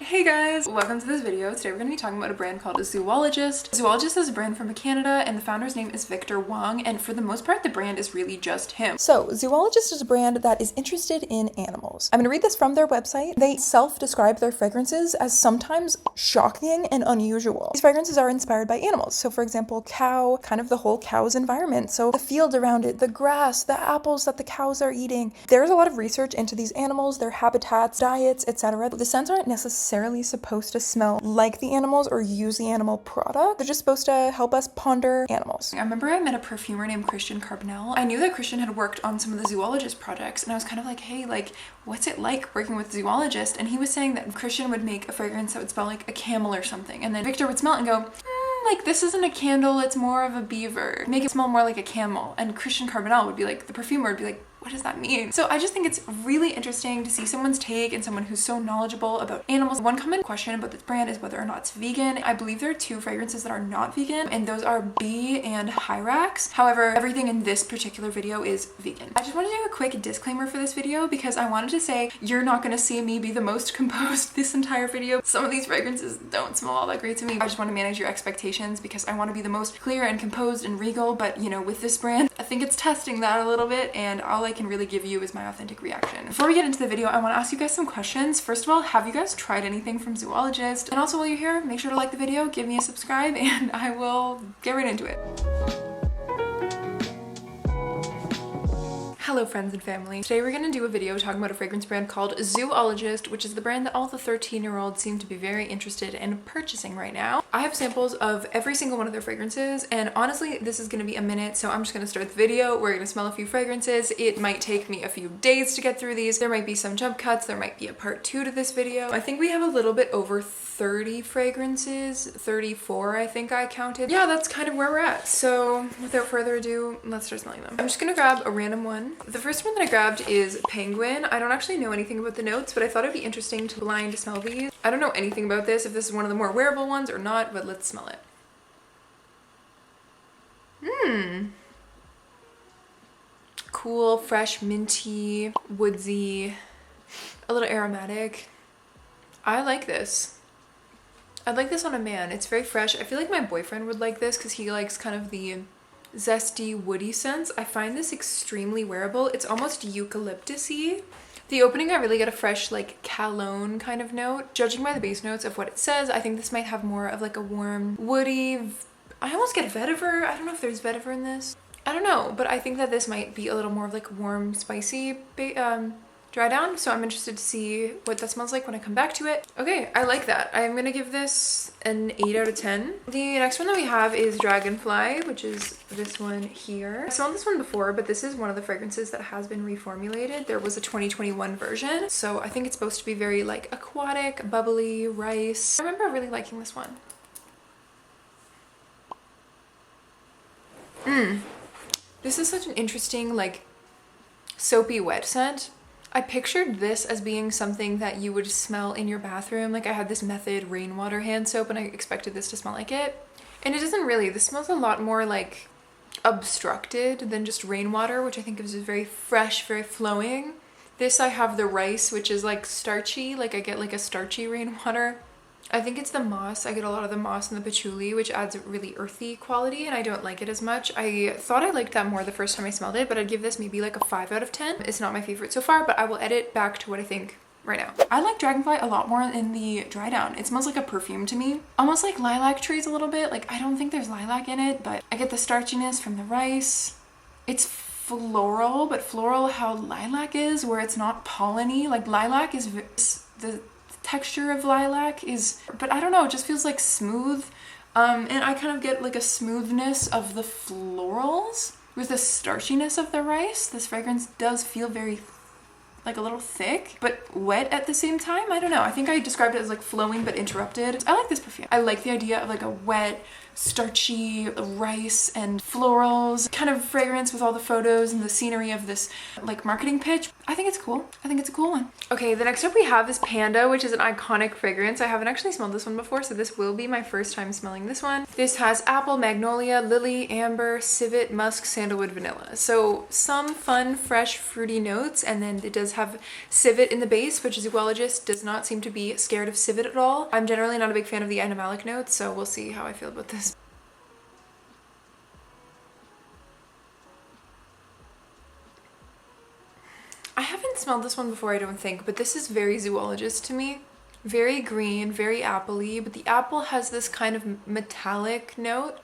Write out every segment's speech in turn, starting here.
Hey guys, welcome to this video. Today we're going to be talking about a brand called Zoologist. Zoologist is a brand from Canada and the founder's name is Victor Wong, and for the most part the brand is really just him. So Zoologist is a brand that is interested in animals. I'm going to read this from their website. They self-describe their fragrances as sometimes shocking and unusual. These fragrances are inspired by animals. So for example, cow, kind of the whole cow's environment. So the field around it, the grass, the apples that the cows are eating. There's a lot of research into these animals, their habitats, diets, etc. The scents aren't necessarily supposed to smell like the animals or use the animal product. They're just supposed to help us ponder animals. I remember I met a perfumer named Cardinal. I knew that Christian had worked on some of the Zoologist projects and I was kind of like, hey, like, what's it like working with Zoologist? And he was saying that Christian would make a fragrance that would smell like a camel or something. And then Victor would smell it and go, like, this isn't a candle, it's more of a beaver. Make it smell more like a camel. And Christian Carbonell would be like, the perfumer would be like, what does that mean? So I just think it's really interesting to see someone's take and someone who's so knowledgeable about animals. One common question about this brand is whether or not it's vegan. I believe there are two fragrances that are not vegan, and those are Bee and Hyrax. However, everything in this particular video is vegan. I just want to do a quick disclaimer for this video because I wanted to say you're not going to see me be the most composed this entire video. Some of these fragrances don't smell all that great to me. I just want to manage your expectations because I want to be the most clear and composed and regal, but you know, with this brand, I think it's testing that a little bit, and all I can really give you is my authentic reaction. Before we get into the video, I want to ask you guys some questions. First of all, have you guys tried anything from Zoologist? And also while you're here, make sure to like the video, give me a subscribe, and I will get right into it. Hello friends and family. Today we're going to do a video talking about a fragrance brand called Zoologist, which is the brand that all the 13-year-olds seem to be very interested in purchasing right now. I have samples of every single one of their fragrances, and honestly this is going to be a minute, so I'm just going to start the video. We're going to smell a few fragrances. It might take me a few days to get through these. There might be some jump cuts, there might be a part 2 to this video. I think we have a little bit over 30 fragrances, 34 I think I counted. Yeah, that's kind of where we're at. So without further ado, let's start smelling them. I'm just gonna grab a random one. The first one that I grabbed is Penguin. I don't actually know anything about the notes, but I thought it'd be interesting to blind smell these. I don't know anything about this, if this is one of the more wearable ones or not, but let's smell it. Cool, fresh, minty, woodsy, a little aromatic. I like this. I'd like this on a man. It's very fresh. I feel like my boyfriend would like this because he likes kind of the zesty, woody scents. I find this extremely wearable. It's almost eucalyptus-y. The opening, I really get a fresh, like, cologne kind of note. Judging by the base notes of what it says, I think this might have more of like a warm, woody, I almost get vetiver. I don't know if there's vetiver in this. I don't know, but I think that this might be a little more of like warm, spicy, dry down, so I'm interested to see what that smells like when I come back to it. Okay, I like that. I'm gonna give this an 8 out of 10. The next one that we have is Dragonfly, which is this one here. I smelled this one before, but this is one of the fragrances that has been reformulated. There was a 2021 version, so I think it's supposed to be very like aquatic, bubbly, rice. I remember really liking this one. This is such an interesting, like, soapy wet scent. I pictured this as being something that you would smell in your bathroom. Like, I had this Method rainwater hand soap and I expected this to smell like it. And it doesn't really. This smells a lot more like obstructed than just rainwater, which I think is very fresh, very flowing. This, I have the rice, which is like starchy. Like, I get like a starchy rainwater. I think it's the moss. I get a lot of the moss and the patchouli, which adds a really earthy quality, and I don't like it as much. I thought I liked that more the first time I smelled it, but I'd give this maybe like a 5 out of 10. It's not my favorite so far, but I will edit back to what I think right now. I like Dragonfly a lot more in the dry down. It smells like a perfume to me. Almost like lilac trees a little bit. Like, I don't think there's lilac in it, but I get the starchiness from the rice. It's floral, but floral how lilac is, where it's not pollen-y. Like, lilac is the texture of lilac is, but I don't know, it just feels like smooth, and I kind of get like a smoothness of the florals with the starchiness of the rice. This fragrance does feel very like a little thick but wet at the same time. I don't know, I think I described it as like flowing but interrupted. I like this perfume. I like the idea of like a wet, starchy rice and florals kind of fragrance with all the photos and the scenery of this like marketing pitch. I think it's cool. I think it's a cool one. Okay, the next up we have is Panda, which is an iconic fragrance. I haven't actually smelled this one before, so this will be my first time smelling this one. This has apple, magnolia, lily, amber, civet, musk, sandalwood, vanilla. So some fun, fresh, fruity notes, and then it does have civet in the base, which Zoologist does not seem to be scared of civet at all. I'm generally not a big fan of the animalic notes, so we'll see how I feel about this. I haven't smelled this one before, I don't think, but this is very Zoologist to me. Very green, very apple-y, but the apple has this kind of metallic note.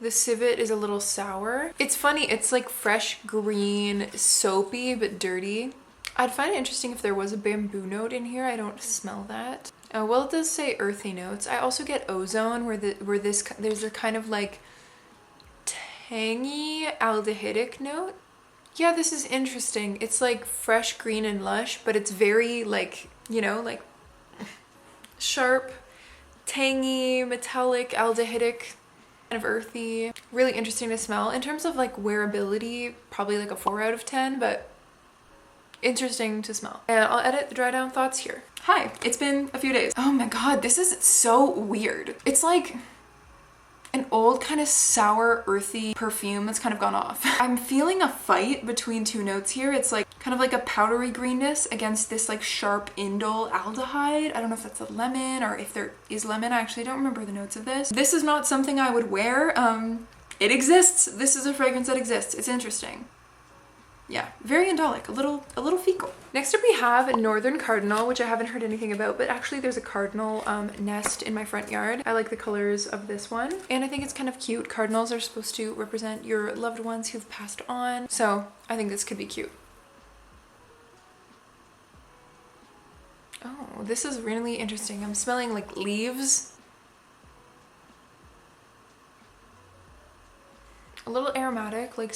The civet is a little sour. It's funny, it's like fresh green, soapy, but dirty. I'd find it interesting if there was a bamboo note in here. I don't smell that. Well, it does say earthy notes. I also get ozone, there's a kind of like tangy aldehydic note. Yeah, this is interesting. It's like fresh, green, and lush, but it's very like, you know, like sharp, tangy, metallic, aldehydic, kind of earthy. Really interesting to smell. In terms of like wearability, probably like a 4 out of 10, but interesting to smell. And I'll edit the dry down thoughts here. Hi, it's been a few days. Oh my god, this is so weird. It's like an old kind of sour earthy perfume that's kind of gone off. I'm feeling a fight between two notes here. It's like kind of like a powdery greenness against this like sharp indole aldehyde. I don't know if that's a lemon or if there is lemon. I actually don't remember the notes of this. This is not something I would wear. It exists. This is a fragrance that exists. It's interesting. Yeah, very indolic, a little fecal. Next up we have Northern Cardinal, which I haven't heard anything about, but actually there's a cardinal nest in my front yard. I like the colors of this one, and I think it's kind of cute. Cardinals are supposed to represent your loved ones who've passed on, so I think this could be cute. Oh, this is really interesting. I'm smelling like leaves. A little aromatic, like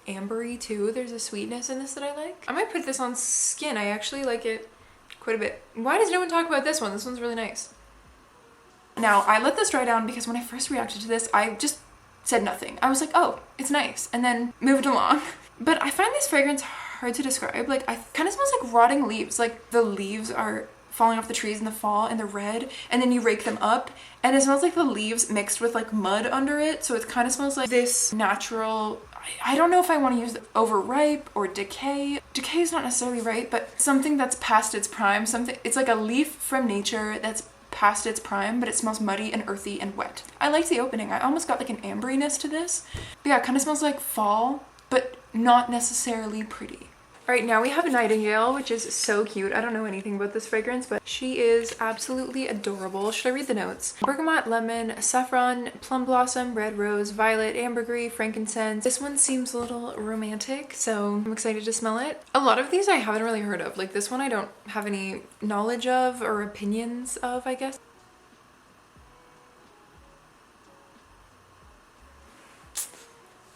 ambery too. There's a sweetness in this that I like. I might put this on skin. I actually like it quite a bit. Why does no one talk about this one? This one's really nice. Now, I let this dry down because when I first reacted to this, I just said nothing. I was like, oh, it's nice, and then moved along. But I find this fragrance hard to describe. Like, I kind of smells like rotting leaves. Like the leaves are falling off the trees in the fall and they're red, and then you rake them up and it smells like the leaves mixed with like mud under it. So it kind of smells like this natural, I don't know if I want to use overripe or decay. Decay is not necessarily right, but something that's past its prime. Something, it's like a leaf from nature that's past its prime, but it smells muddy and earthy and wet. I like the opening. I almost got like an amberiness to this. But yeah, it kind of smells like fall, but not necessarily pretty. All right, now we have Nightingale, which is so cute. I don't know anything about this fragrance, but she is absolutely adorable. Should I read the notes? Bergamot, lemon, saffron, plum blossom, red rose, violet, ambergris, frankincense. This one seems a little romantic, so I'm excited to smell it. A lot of these I haven't really heard of. Like this one I don't have any knowledge of or opinions of, I guess.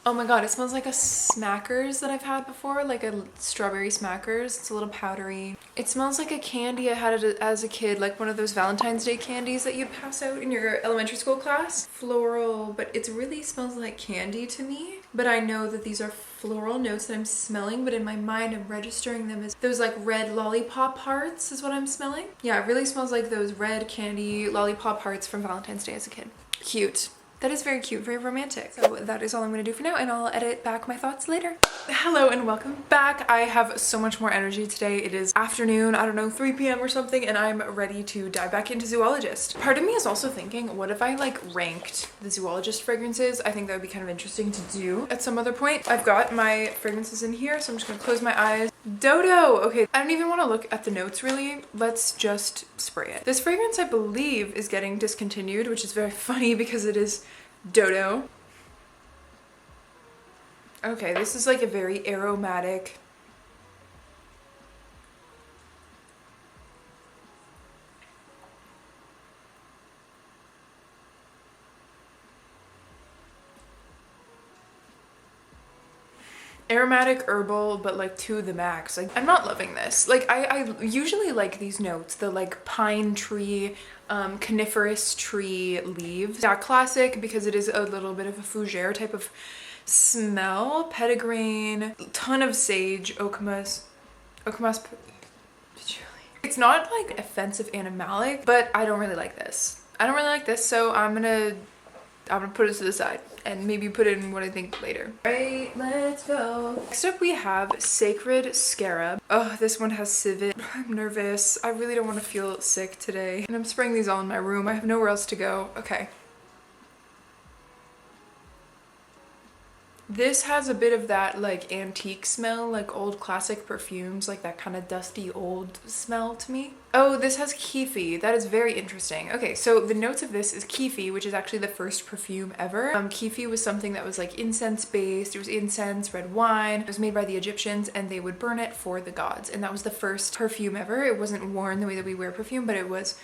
Oh my god, it smells like a Smackers that I've had before, like a strawberry Smackers. It's a little powdery. It smells like a candy I had as a kid, like one of those Valentine's Day candies that you'd pass out in your elementary school class. Floral, but it really smells like candy to me. But I know that these are floral notes that I'm smelling, but in my mind I'm registering them as those like red lollipop hearts is what I'm smelling. Yeah, it really smells like those red candy lollipop hearts from Valentine's Day as a kid. Cute. That is very cute, very romantic. So that is all I'm gonna do for now, and I'll edit back my thoughts later. Hello and welcome back. I have so much more energy today. It is afternoon, I don't know, 3 p.m. or something, and I'm ready to dive back into Zoologist. Part of me is also thinking, what if I like ranked the Zoologist fragrances? I think that would be kind of interesting to do at some other point. I've got my fragrances in here, so I'm just gonna close my eyes. Dodo! Okay, I don't even want to look at the notes really. Let's just spray it. This fragrance, I believe, is getting discontinued, which is very funny because it is Dodo. Okay, this is like a very aromatic. aromatic, herbal, but like to the max. Like, I'm not loving this. Like, I usually like these notes, the like pine tree, coniferous tree leaves. Yeah, classic because it is a little bit of a fougere type of smell. Petitgrain, ton of sage, okamos patchouli. It's not like offensive animalic, but I don't really like this. I don't really like this, so I'm gonna put it to the side and maybe put in what I think later. Alright, let's go. Next up we have sacred scarab. Oh, this one has civet. I'm nervous. I really don't want to feel sick today. And I'm spraying these all in my room. I have nowhere else to go. Okay. This has a bit of that like antique smell, like old classic perfumes, like that kind of dusty old smell to me. Oh, this has kifi. That is very interesting. Okay, so the notes of this is kifi, which is actually the first perfume ever. Kifi was something that was like incense based. It was incense, red wine. It was made by the Egyptians and they would burn it for the gods. And that was the first perfume ever. It wasn't worn the way that we wear perfume, but it was.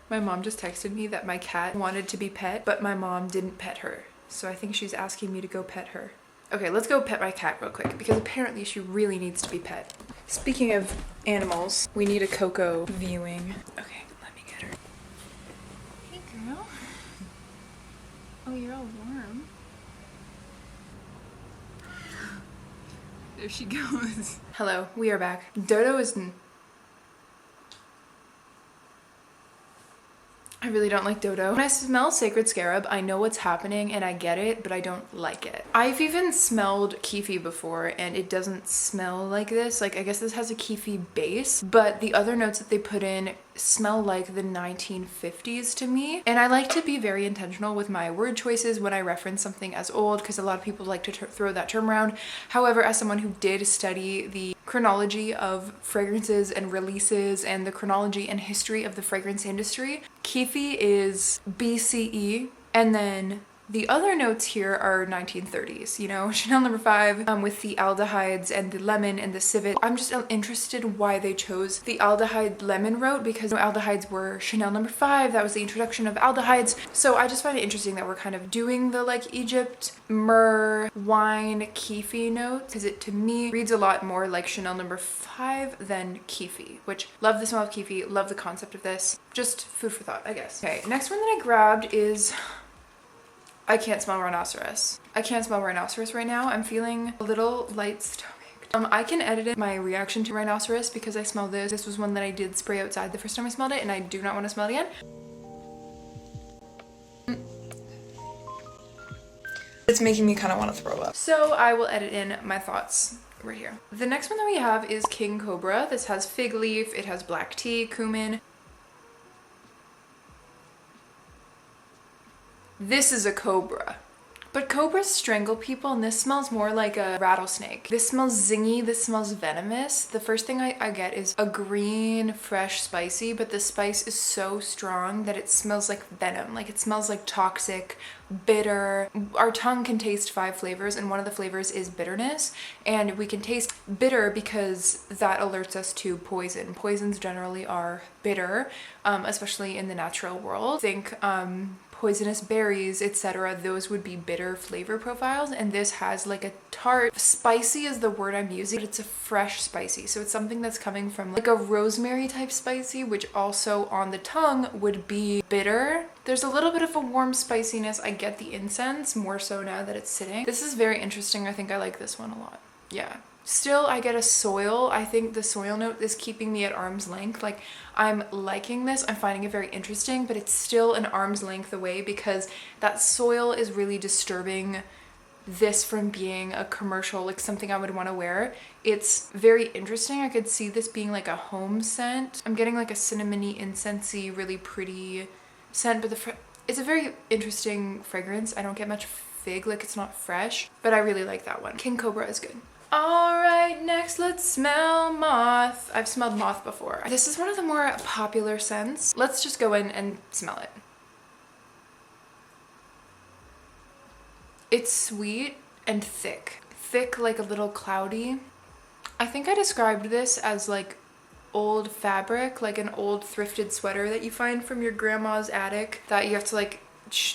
My mom just texted me that my cat wanted to be pet, but my mom didn't pet her. So I think she's asking me to go pet her. Okay, let's go pet my cat real quick because apparently she really needs to be pet. Speaking of animals, we need a Coco viewing. Okay, let me get her. Hey girl. Oh, you're all warm. There she goes. Hello, we are back. Dodo is... I really don't like Dodo. When I smell sacred scarab, I know what's happening and I get it, but I don't like it. I've even smelled kifi before and it doesn't smell like this. Like, I guess this has a kifi base, but the other notes that they put in smell like the 1950s to me. And I like to be very intentional with my word choices when I reference something as old, because a lot of people like to throw that term around. However, as someone who did study the chronology of fragrances and releases and the chronology and history of the fragrance industry, kifi is BCE, and then the other notes here are 1930s, you know, Chanel No. 5 with the aldehydes and the lemon and the civet. I'm just interested why they chose the aldehyde lemon route, because aldehydes were Chanel No. 5. That was the introduction of aldehydes. So I just find it interesting that we're kind of doing the like Egypt, myrrh, wine, kifi notes, because it to me reads a lot more like Chanel No. 5 than kifi, which love the smell of kifi, love the concept of this. Just food for thought, I guess. Okay, next one that I grabbed is... I can't smell rhinoceros. I can't smell rhinoceros right now. I'm feeling a little light stomached. I can edit in my reaction to rhinoceros because I smell this. This was one that I did spray outside the first time I smelled it and I do not want to smell it again. It's making me kind of want to throw up. So I will edit in my thoughts right here. The next one that we have is King Cobra. This has fig leaf, it has black tea, cumin. This is a cobra. But cobras strangle people and this smells more like a rattlesnake. This smells zingy, this smells venomous. The first thing I get is a green, fresh, spicy, but the spice is so strong that it smells like venom. Like it smells like toxic, bitter. Our tongue can taste 5 flavors and one of the flavors is bitterness. And we can taste bitter because that alerts us to poison. Poisons generally are bitter, especially in the natural world. Think, poisonous berries, etc. Those would be bitter flavor profiles, and this has like a tart. Spicy is the word I'm using, but it's a fresh spicy, so it's something that's coming from like a rosemary type spicy, which also on the tongue would be bitter. There's a little bit of a warm spiciness. I get the incense more so now that it's sitting. This is very interesting. I think I like this one a lot. Yeah. Still, I get a soil. I think the soil note is keeping me at arm's length. Like, I'm liking this. I'm finding it very interesting, but it's still an arm's length away because that soil is really disturbing this from being a commercial, like something I would want to wear. It's very interesting. I could see this being like a home scent. I'm getting like a cinnamony, incensey, really pretty scent, but it's a very interesting fragrance. I don't get much fig, like it's not fresh, but I really like that one. King Cobra is good. All right, next let's smell moth. I've smelled moth before. This is one of the more popular scents. Let's just go in and smell it. It's sweet and thick. Thick, like a little cloudy. I think I described this as like old fabric, like an old thrifted sweater that you find from your grandma's attic that you have to like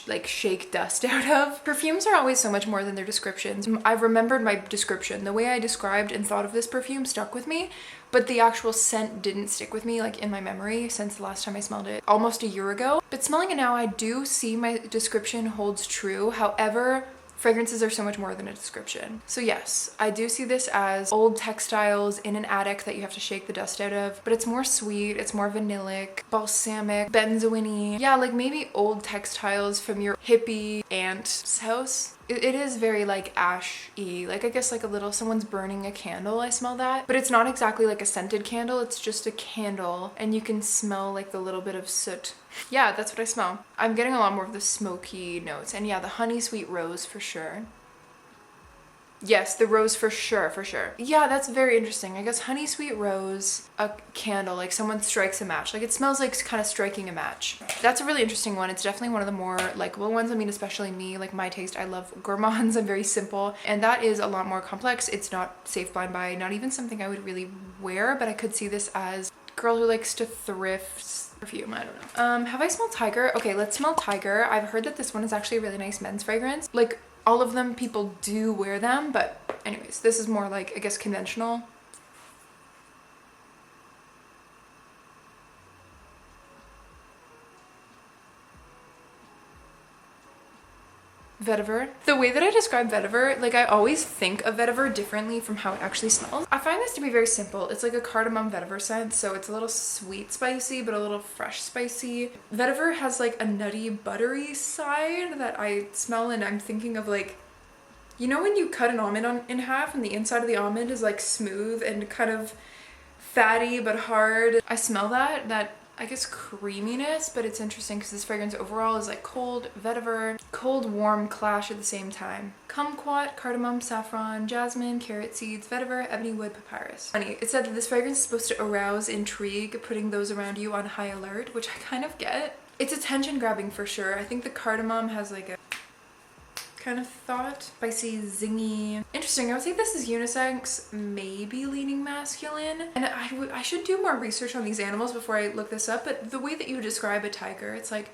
like shake dust out of. Perfumes are always so much more than their descriptions. I've remembered my description. The way I described and thought of this perfume stuck with me, but the actual scent didn't stick with me like in my memory since the last time I smelled it almost a year ago. But smelling it now, I do see my description holds true. However, fragrances are so much more than a description. So yes, I do see this as old textiles in an attic that you have to shake the dust out of, but it's more sweet, it's more vanillic, balsamic, benzoin-y. Yeah, like maybe old textiles from your hippie aunt's house. It is very like ash-y, like I guess like a little, someone's burning a candle, I smell that. But it's not exactly like a scented candle, it's just a candle and you can smell like the little bit of soot. Yeah, that's what I smell. I'm getting a lot more of the smoky notes, and yeah, the honey sweet rose for sure. Yes, the rose for sure, for sure. Yeah, that's very interesting. I guess honey sweet rose, a candle, like someone strikes a match. Like it smells like kind of striking a match. That's a really interesting one. It's definitely one of the more likable ones. I mean, especially me, like my taste, I love gourmands. I'm very simple. And that is a lot more complex. It's not safe blind buy, not even something I would really wear, but I could see this as a girl who likes to thrift perfume. I don't know. Have I smelled Tiger? Okay, let's smell Tiger. I've heard that this one is actually a really nice men's fragrance. Like all of them, people do wear them, but anyways, this is more like, I guess, conventional. Vetiver. The way that I describe vetiver, like I always think of vetiver differently from how it actually smells. I find this to be very simple. It's like a cardamom vetiver scent, so it's a little sweet spicy, but a little fresh spicy. Vetiver has like a nutty buttery side that I smell, and I'm thinking of like, you know when you cut an almond in half and the inside of the almond is like smooth and kind of fatty but hard? I smell that I guess creaminess, but it's interesting because this fragrance overall is like cold, vetiver, cold, warm clash at the same time. Kumquat, cardamom, saffron, jasmine, carrot seeds, vetiver, ebony wood, papyrus. Funny, it said that this fragrance is supposed to arouse intrigue, putting those around you on high alert, which I kind of get. It's attention grabbing for sure. I think the cardamom has like a kind of thought. Spicy, zingy. Interesting. I would say this is unisex, maybe leaning masculine. And I should do more research on these animals before I look this up, but the way that you describe a tiger, it's like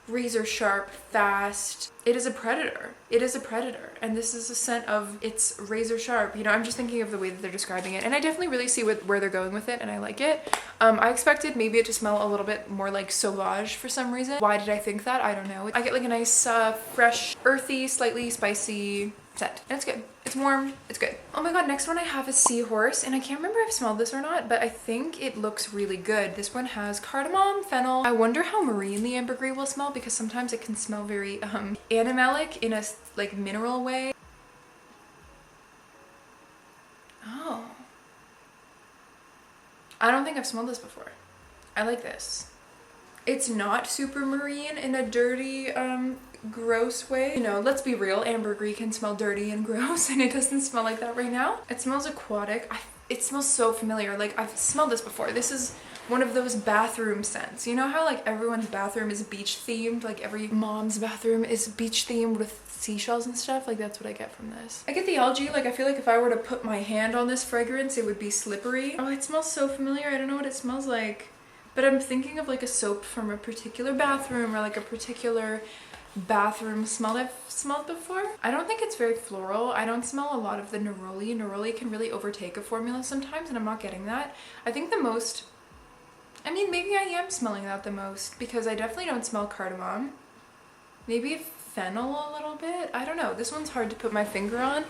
razor sharp, fast. It is a predator. It is a predator. And this is a scent of it's razor sharp. You know, I'm just thinking of the way that they're describing it. And I definitely really see where they're going with it, and I like it. I expected maybe it to smell a little bit more like sauvage for some reason. Why did I think that? I don't know. I get like a nice, fresh, earthy, slightly spicy scent. And it's good. It's warm. It's good. Oh my god, next one I have is Seahorse, and I can't remember if I've smelled this or not, but I think it looks really good. This one has cardamom, fennel. I wonder how marine the ambergris will smell, because sometimes it can smell very animalic in a like mineral way. Oh. I don't think I've smelled this before. I like this. It's not super marine in a dirty, gross way. You know, let's be real, ambergris can smell dirty and gross, and it doesn't smell like that right now. It smells aquatic. It smells so familiar. Like I've smelled this before. This is one of those bathroom scents. You know how like everyone's bathroom is beach themed? Like every mom's bathroom is beach themed with seashells and stuff. Like that's what I get from this. I get the algae. Like I feel like if I were to put my hand on this fragrance, it would be slippery. Oh, it smells so familiar. I don't know what it smells like, but I'm thinking of like a soap from a particular bathroom, or like a particular bathroom smell I've smelled before. I don't think it's very floral. I don't smell a lot of the neroli. Neroli can really overtake a formula sometimes, and I'm not getting that. I think the most, I mean, maybe I am smelling that the most, because I definitely don't smell cardamom. Maybe fennel a little bit. I don't know. This one's hard to put my finger on.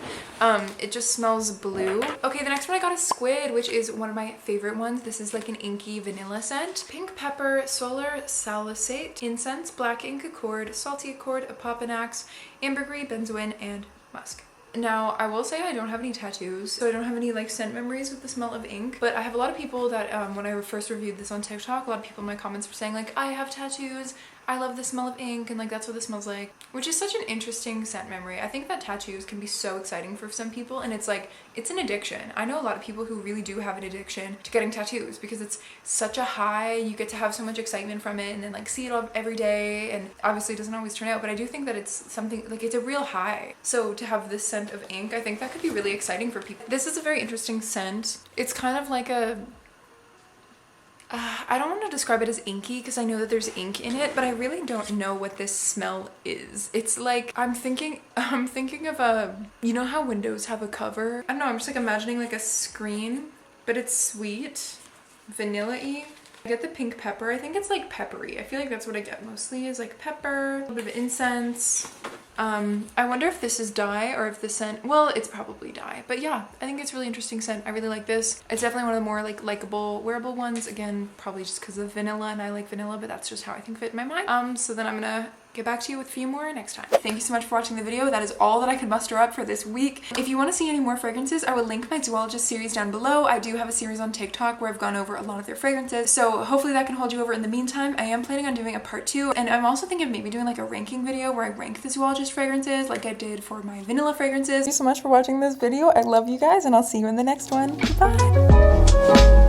It just smells blue. Okay, the next one I got is Squid, which is one of my favorite ones. This is like an inky vanilla scent. Pink pepper, solar salicate, incense, black ink accord, salty accord, apopanax, ambergris, benzoin, and musk. Now, I will say I don't have any tattoos, so I don't have any like scent memories with the smell of ink, but I have a lot of people that when I first reviewed this on TikTok, a lot of people in my comments were saying like, I have tattoos, I love the smell of ink, and like that's what this smells like, which is such an interesting scent memory. I think that tattoos can be so exciting for some people, and it's like, it's an addiction. I know a lot of people who really do have an addiction to getting tattoos because it's such a high, you get to have so much excitement from it and then like see it all every day, and obviously it doesn't always turn out, but I do think that it's something, like it's a real high. So to have this scent of ink, I think that could be really exciting for people. This is a very interesting scent. It's kind of like a, I don't want to describe it as inky because I know that there's ink in it, but I really don't know what this smell is. It's like, I'm thinking of a, you know how windows have a cover? I don't know, I'm just like imagining like a screen, but it's sweet, vanilla-y. I get the pink pepper. I think it's like peppery. I feel like that's what I get mostly, is like pepper, a little bit of incense. I wonder if this is dye or if the scent, well, it's probably dye, but yeah, I think it's a really interesting scent. I really like this. It's definitely one of the more like likable wearable ones. Again, probably just because of vanilla, and I like vanilla, but that's just how I think of it in my mind. So then I'm gonna get back to you with a few more next time. Thank you so much for watching the video. That is all that I could muster up for this week. If you want to see any more fragrances, I will link my Zoologist series down below. I do have a series on TikTok where I've gone over a lot of their fragrances, so hopefully that can hold you over. In the meantime, I am planning on doing a part 2, and I'm also thinking of maybe doing like a ranking video where I rank the Zoologist fragrances like I did for my vanilla fragrances. Thank you so much for watching this video. I love you guys, and I'll see you in the next one. Bye!